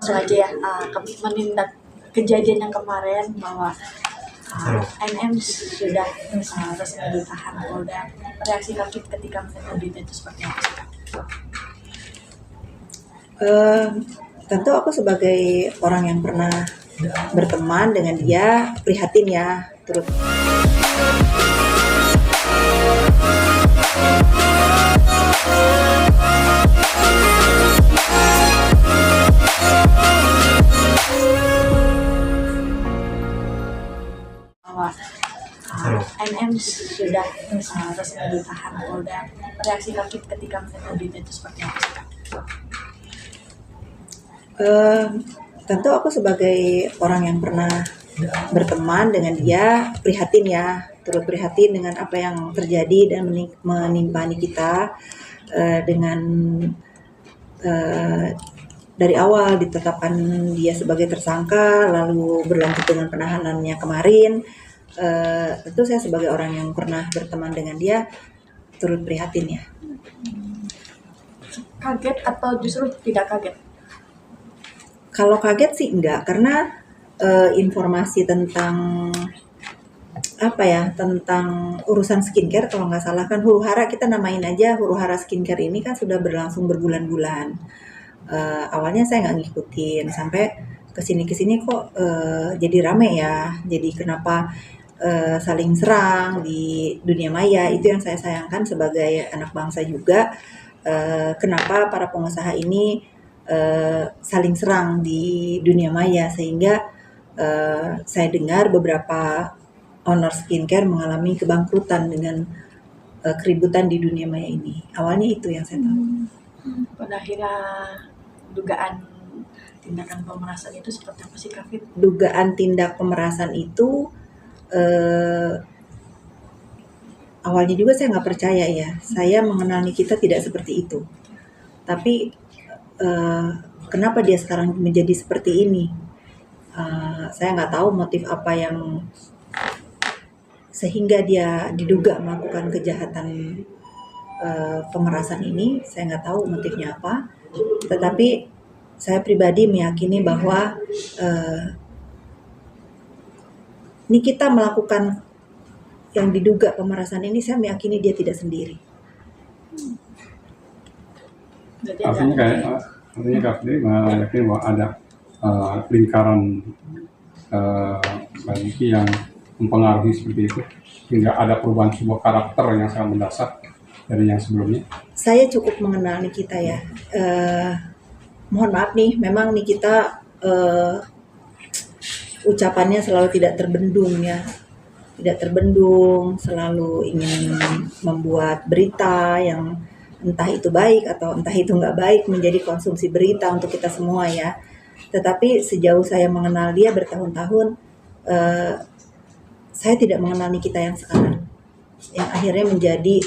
langsung aja ya, menindak kejadian yang kemarin bahwa NM sudah resmi ditahan Polda. Reaksi Kak ketika mendengar berita itu seperti apa sih, Kak? Tentu aku sebagai orang yang pernah berteman dengan dia prihatin ya, turut Bahwa NM sudah resmi ditahan Polda. Reaksi Kak ketika mendengar berita itu seperti apa sih, Kak? Tentu aku sebagai orang yang pernah berteman dengan dia prihatin ya, turut prihatin dengan apa yang terjadi dan menimpa kita dengan dari awal ditetapkan dia sebagai tersangka, lalu berlanjut dengan penahanannya kemarin. Tentu saya sebagai orang yang pernah berteman dengan dia turut prihatin ya. Kaget atau justru tidak kaget? Kalau kaget sih enggak, karena informasi tentang tentang urusan skincare, kalau nggak salah kan huru hara, kita namain aja huru hara skincare ini kan sudah berlangsung berbulan-bulan. Awalnya saya nggak ngikutin, sampai kesini kok jadi rame ya, jadi kenapa saling serang di dunia maya. Itu yang saya sayangkan sebagai anak bangsa juga, kenapa para pengusaha ini saling serang di dunia maya, sehingga saya dengar beberapa owner skincare mengalami kebangkrutan dengan keributan di dunia maya ini. Awalnya itu yang saya tahu. Pada akhirnya dugaan tindakan pemerasan itu seperti apa sih, Kak? Dugaan tindak pemerasan itu awalnya juga saya nggak percaya ya. Saya mengenal Nikita tidak seperti itu. Tapi kenapa dia sekarang menjadi seperti ini? Saya nggak tahu motif apa yang sehingga dia diduga melakukan kejahatan pemerasan ini. Saya nggak tahu motifnya apa. Tetapi saya pribadi meyakini bahwa Nikita melakukan yang diduga pemerasan ini, saya meyakini dia tidak sendiri. Artinya Kak Fitri yakin bahwa ada lingkaran bagi yang mempengaruhi seperti itu, hingga ada perubahan sebuah karakter yang sangat mendasar dari yang sebelumnya. Saya cukup mengenal Nikita ya. Mohon maaf nih, memang Nikita ucapannya selalu tidak terbendung ya. Tidak terbendung, selalu ingin membuat berita yang entah itu baik atau entah itu nggak baik menjadi konsumsi berita untuk kita semua ya. Tetapi sejauh saya mengenal dia bertahun-tahun, saya tidak mengenal Nikita yang sekarang, yang akhirnya menjadi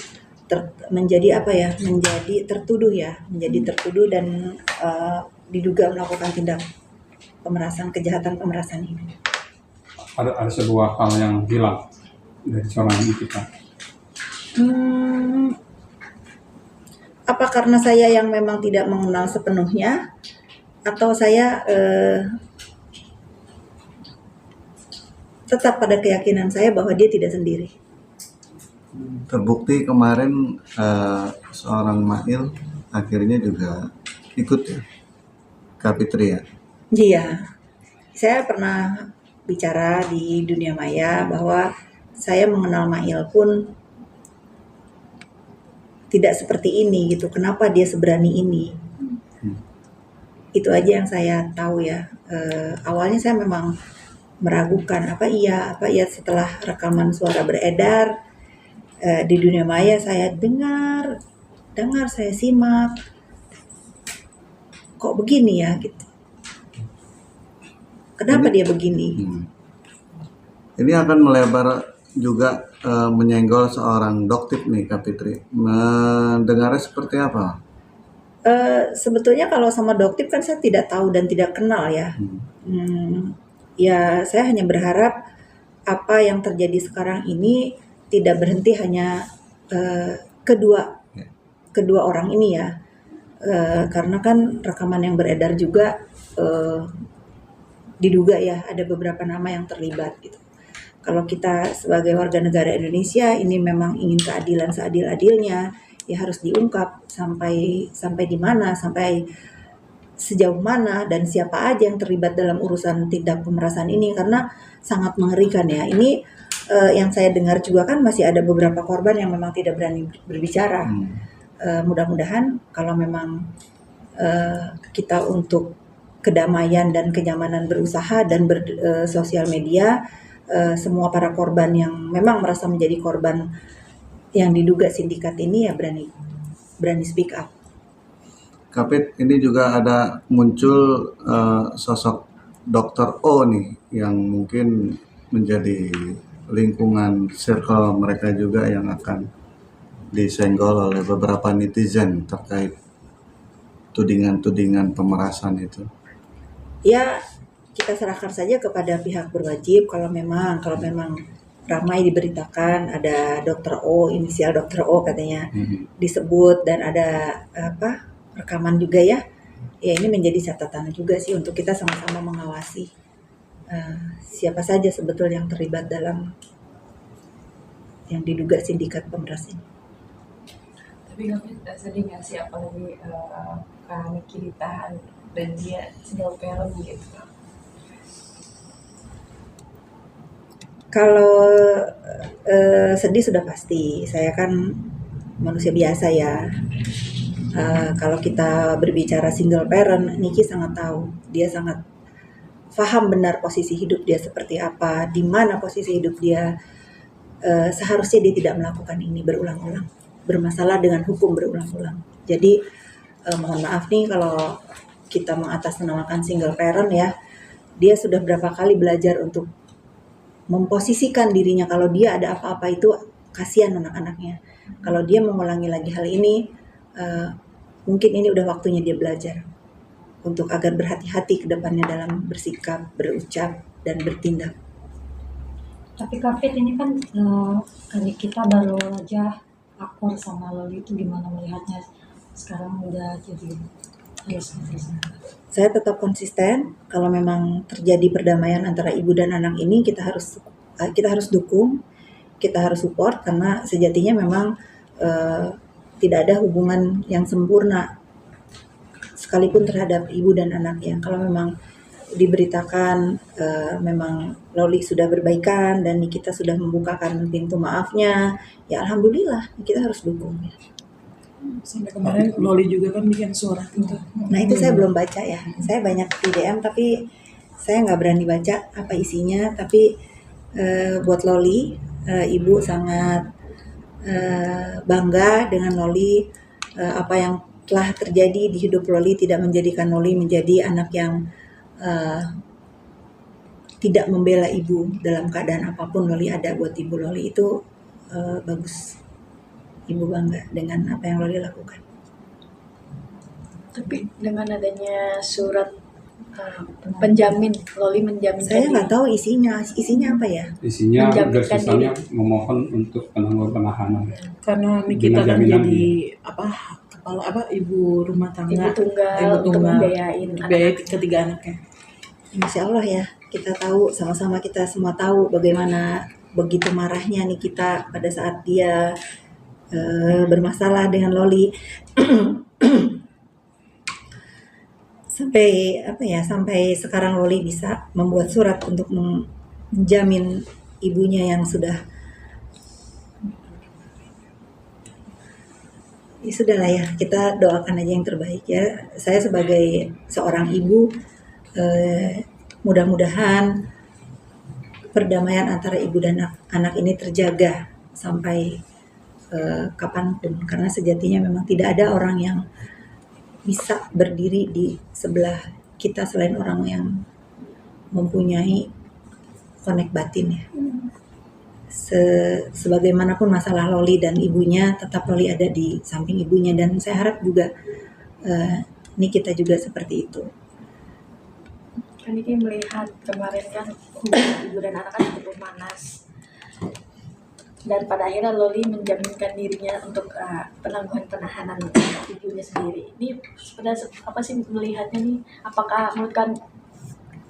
tertuduh dan diduga melakukan tindak kejahatan pemerasan ini. Ada sebuah hal yang hilang dari seorang Nikita. Apa karena saya yang memang tidak mengenal sepenuhnya, atau saya tetap pada keyakinan saya bahwa dia tidak sendiri. Terbukti kemarin seorang Mail akhirnya juga ikut ya, Kak Fitri ya? Iya, saya pernah bicara di dunia maya bahwa saya mengenal Mail pun tidak seperti ini gitu. Kenapa dia seberani ini? Itu aja yang saya tahu ya. Awalnya saya memang meragukan apa iya setelah rekaman suara beredar di dunia maya, saya dengar, saya simak, kok begini ya gitu. Kenapa dia begini? Ini akan melebar juga menyenggol seorang Doktip nih, Kak Fitri. Mendengarnya seperti apa? Sebetulnya kalau sama Doktip kan saya tidak tahu dan tidak kenal ya. Ya saya hanya berharap apa yang terjadi sekarang ini tidak berhenti hanya kedua orang ini ya. Karena kan rekaman yang beredar juga diduga ya ada beberapa nama yang terlibat gitu. Kalau kita sebagai warga negara Indonesia ini memang ingin keadilan seadil-adilnya, ya harus diungkap sampai di mana, sampai sejauh mana dan siapa aja yang terlibat dalam urusan tindak pemerasan ini, karena sangat mengerikan ya. Ini yang saya dengar juga kan masih ada beberapa korban yang memang tidak berani berbicara. Mudah-mudahan kalau memang kita untuk kedamaian dan kenyamanan berusaha dan bersosial media, semua para korban yang memang merasa menjadi korban yang diduga sindikat ini ya berani speak up. Kapit, ini juga ada muncul sosok Dr. O nih yang mungkin menjadi lingkungan circle mereka juga yang akan disenggol oleh beberapa netizen terkait tudingan-tudingan pemerasan itu. Ya, kita serahkan saja kepada pihak berwajib. Kalau memang ramai diberitakan ada Dr. O, inisial Dr. O katanya disebut, dan ada rekaman juga ya. Ya, ini menjadi catatan juga sih untuk kita sama-sama mengawasi siapa saja sebetulnya yang terlibat dalam yang diduga sindikat pemeras ini. Tapi kami sedih nggak sih, apalagi Kak Niki ditahan dan dia single parent gitu. Kalau sedih sudah pasti, saya kan manusia biasa ya. Kalau kita berbicara single parent, Niki sangat tahu, dia sangat paham benar posisi hidup dia seperti apa, di mana posisi hidup dia. Seharusnya dia tidak melakukan ini berulang-ulang, bermasalah dengan hukum berulang-ulang. Jadi mohon maaf nih kalau kita mengatasnamakan single parent ya, dia sudah berapa kali belajar untuk memposisikan dirinya kalau dia ada apa-apa itu kasihan anak-anaknya. Kalau dia mengulangi lagi hal ini, mungkin ini udah waktunya dia belajar untuk agar berhati-hati ke depannya dalam bersikap, berucap, dan bertindak. Tapi Kak Fit, ini kan kita baru aja akur sama Loli, itu gimana melihatnya sekarang udah jadi harus Saya tetap konsisten. Kalau memang terjadi perdamaian antara ibu dan anak ini, kita harus dukung, kita harus support, karena sejatinya memang tidak ada hubungan yang sempurna sekalipun terhadap ibu dan anaknya. Kalau memang diberitakan memang Loli sudah berbaikan dan Nikita sudah membukakan pintu maafnya, ya alhamdulillah, kita harus dukung ya. Sampai kemarin Loli juga kan bikin surat itu. Nah itu saya belum baca ya, saya banyak di DM tapi saya nggak berani baca apa isinya. Tapi buat Loli, ibu sangat bangga dengan Loli. Apa yang telah terjadi di hidup Loli tidak menjadikan Loli menjadi anak yang tidak membela ibu dalam keadaan apapun. Loli ada buat ibu. Loli itu bagus. Ibu bangga dengan apa yang Loli lakukan. Tapi dengan adanya surat penjamin, Loli menjamin Saya nggak tahu isinya apa ya. Isinya Menjaminkan garis besarnya memohon untuk penangguhan penahanan. Karena Nikita kan Jaminan jadi kepala ibu rumah tangga, ibu tunggal untuk membiayain biaya anak. ketiga anaknya. Insya Allah ya, kita tahu, sama-sama kita semua tahu bagaimana begitu marahnya nih kita pada saat dia bermasalah dengan Loli. Sampai sekarang Loli bisa membuat surat untuk menjamin ibunya yang sudah ya sudahlah ya, kita doakan aja yang terbaik ya. Saya sebagai seorang ibu, mudah-mudahan perdamaian antara ibu dan anak ini terjaga sampai kapanpun, karena sejatinya memang tidak ada orang yang bisa berdiri di sebelah kita selain orang yang mempunyai konek batin ya. Sebagaimanapun masalah Loli dan ibunya, tetap Loli ada di samping ibunya, dan saya harap juga Nikita juga seperti itu. Kan ini melihat kemarin kan hubungan ibu dan anak kan cukup panas. Dan pada akhirnya Loli menjaminkan dirinya untuk penangguhan penahanan ibunya sendiri. Ini sebenarnya apa sih melihatnya nih? Apakah menurut kan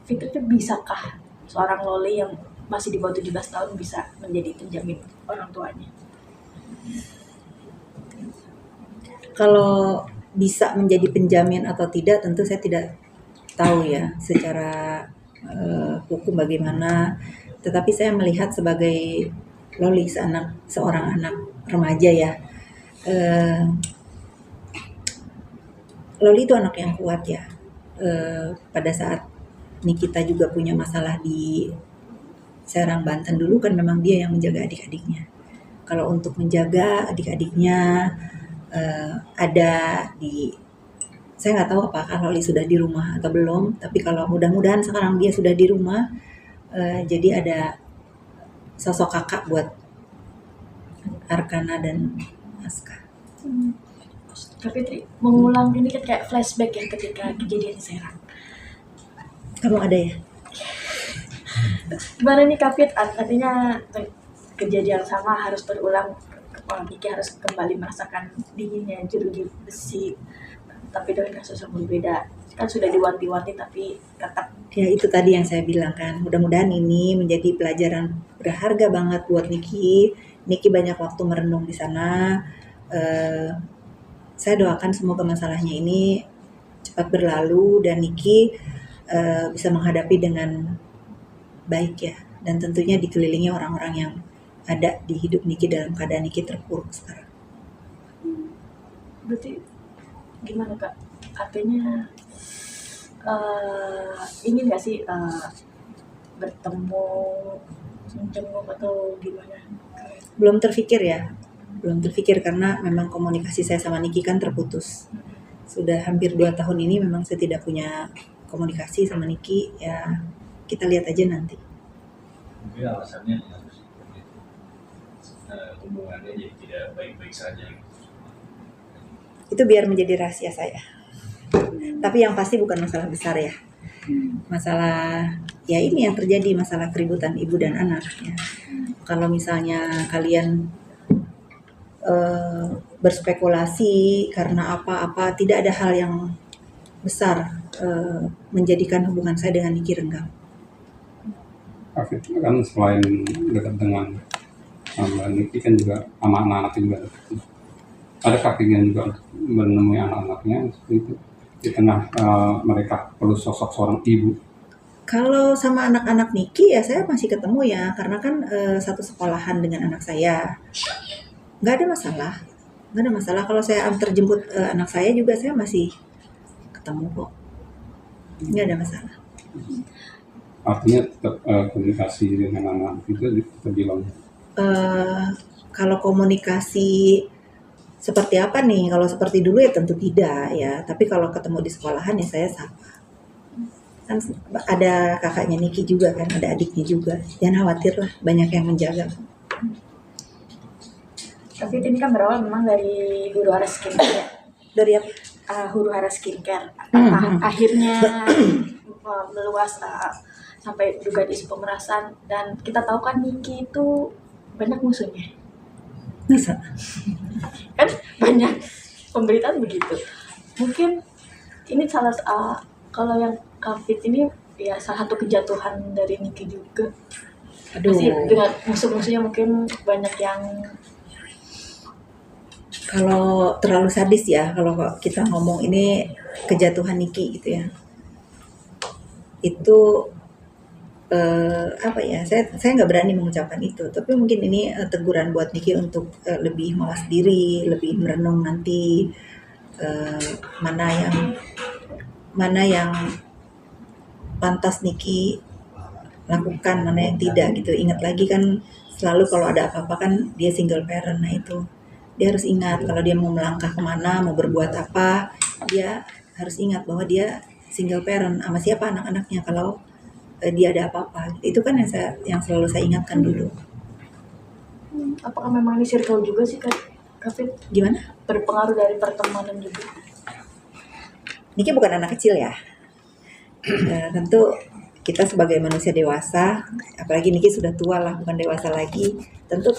Fitri itu bisakah seorang Loli yang masih di bawah 17 tahun bisa menjadi penjamin orang tuanya? Kalau bisa menjadi penjamin atau tidak tentu saya tidak tahu ya secara hukum bagaimana, tetapi saya melihat sebagai Loli seorang anak remaja ya, Loli itu anak yang kuat ya. Pada saat Nikita juga punya masalah di Serang, Banten dulu kan memang dia yang menjaga adik-adiknya. Kalau untuk menjaga adik-adiknya ada di, saya nggak tahu apakah Loli sudah di rumah atau belum, tapi kalau mudah-mudahan sekarang dia sudah di rumah, jadi ada sosok kakak buat Arkana dan Aska. Kak Fitri, mengulang ini kan kayak flashback ya ketika kejadian di Serang. Kamu ada ya? Gimana nih Kak Fit, artinya kejadian sama harus berulang, Niki harus kembali merasakan dinginnya jeruji besi, tapi dengan kasus yang berbeda. Kan sudah diwanti-wanti tapi tetap. Ya itu tadi yang saya bilang kan, mudah-mudahan ini menjadi pelajaran berharga banget buat Niki. Niki banyak waktu merenung di sana. Saya doakan semoga masalahnya ini cepat berlalu dan Niki bisa menghadapi dengan baik ya. Dan tentunya dikelilingi orang-orang yang ada di hidup Niki dalam keadaan Niki terpuruk sekarang. Berarti gimana Kak? Artinya ingin gak sih bertemu, menjenguk atau gimana? Belum terfikir karena memang komunikasi saya sama Niki kan terputus. Sudah hampir 2 tahun ini memang saya tidak punya komunikasi sama Niki, ya kita lihat aja nanti. Mungkin alasannya hubungannya jadi tidak baik-baik saja. Itu biar menjadi rahasia saya. Tapi yang pasti bukan masalah besar ya. Masalah ya ini yang terjadi, masalah keributan ibu dan anak ya. Kalau misalnya kalian berspekulasi karena apa-apa, tidak ada hal yang besar menjadikan hubungan saya dengan Niki renggang. Afif kan selain dekat dengan Mbak Niki kan juga sama anak-anak juga dekat. Ada keinginan juga untuk menemui anak-anaknya seperti itu di tengah mereka perlu sosok seorang ibu. Kalau sama anak-anak Niki ya saya masih ketemu ya, karena kan satu sekolahan dengan anak saya. Nggak ada masalah. Kalau saya antar jemput anak saya juga saya masih ketemu kok. Nggak ada masalah. Artinya tetap komunikasi dengan anak itu terbilang. Kalau komunikasi seperti apa nih? Kalau seperti dulu ya tentu tidak ya. Tapi kalau ketemu di sekolahan ya saya sapa. Kan ada kakaknya Niki juga kan, ada adiknya juga. Jangan khawatir lah, banyak yang menjaga. Tapi ini kan berawal memang dari Huru Hara Skincare ya. Dari apa? Huru Hara Skincare. Akhirnya meluas sampai juga isu pemerasan, dan kita tahu kan Niki itu banyak musuhnya. Masa? Kan banyak pemberitaan begitu. Mungkin ini salah kalau yang Kafit ini ya salah satu kejatuhan dari Niki juga. Masih dengan musuh-musuhnya mungkin banyak yang kalau terlalu sadis ya, kalau kita ngomong ini kejatuhan Niki gitu ya. Itu apa ya? Saya nggak berani mengucapkan itu, tapi mungkin ini teguran buat Niki untuk lebih mawas diri, lebih merenung nanti mana yang pantas Niki lakukan, mana yang tidak gitu. Ingat lagi kan selalu kalau ada apa-apa kan dia single parent, nah itu dia harus ingat kalau dia mau melangkah kemana, mau berbuat apa, dia harus ingat bahwa dia single parent, sama siapa anak-anaknya kalau dia ada apa-apa. Itu kan yang selalu saya ingatkan dulu. Apakah memang ini circle juga sih Kafit? Gimana? Berpengaruh dari pertemanan juga. Niki bukan anak kecil ya. Tentu kita sebagai manusia dewasa, apalagi Niki sudah tua lah, bukan dewasa lagi, tentu